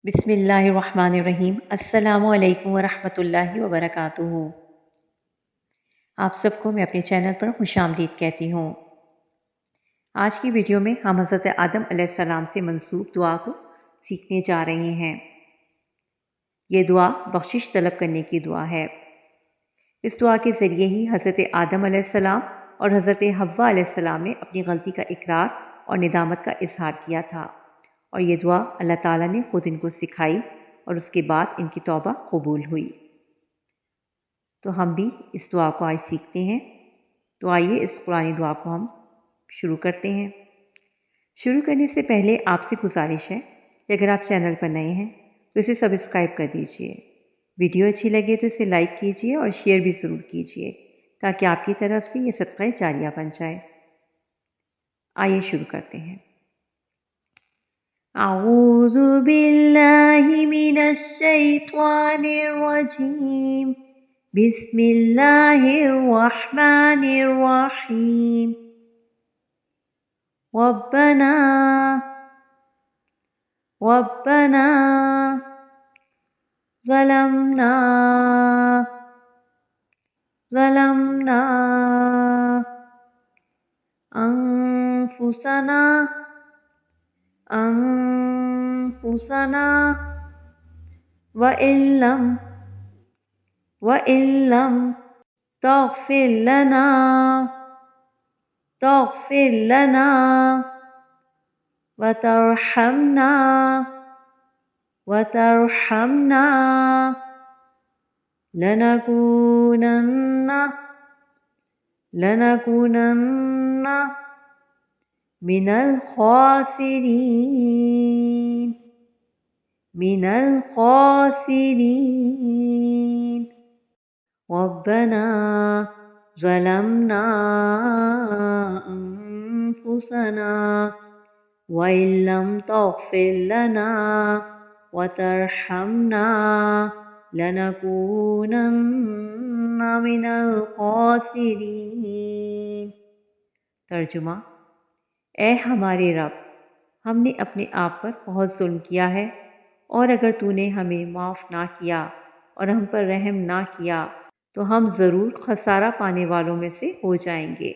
बिस्मिल्लाहिर्रहमानिर्रहीम। अस्सलामु अलैकुम वरहमतुल्लाहि वबरकातुहू। आप सबको मैं अपने चैनल पर खुशामदीद कहती हूँ। आज की वीडियो में हम हज़रत आदम अलैहिस्सलाम से मंसूब दुआ को सीखने जा रहे हैं। ये दुआ बख्शिश तलब करने की दुआ है। इस दुआ के ज़रिए ही हज़रत आदम अलैहिस्सलाम और हज़रत हव्वा अलैहिस्सलाम ने अपनी गलती का इकरार और निदामत का इजहार किया था, और ये दुआ अल्लाह ताला ने ख़ुद इनको सिखाई और उसके बाद इनकी तौबा कबूल हुई। तो हम भी इस दुआ को आज सीखते हैं। तो आइए इस कुरानी दुआ को हम शुरू करते हैं। शुरू करने से पहले आपसे गुजारिश है कि अगर आप चैनल पर नए हैं तो इसे सब्सक्राइब कर दीजिए। वीडियो अच्छी लगे तो इसे लाइक कीजिए और शेयर भी ज़रूर कीजिए ताकि आपकी तरफ से ये सदका जारिया बन जाए। आइए शुरू करते हैं। अऊज़ु बिल्लाहि मिनश शैतानिर रजीम। बिस्मिल्लाहिर रहमानिर रहीम। रब्बना रब्बना ज़लमना ज़लमना अनफुसना अनफुसना व इल्लम तग़फ़िर लना वतरहमना लनकूनन्न मिनल ख़ासिरीन। रब्बना ज़लमना अनफुसना व इल्लम तग़फ़िर लना वतरहमना लनकूनन्न मिनल ख़ासिरीन। तर्जुमा: ऐ हमारे रब, हमने अपने आप पर बहुत जुल्म किया है, और अगर तूने हमें माफ़ ना किया और हम पर रहम ना किया तो हम ज़रूर खसारा पाने वालों में से हो जाएंगे।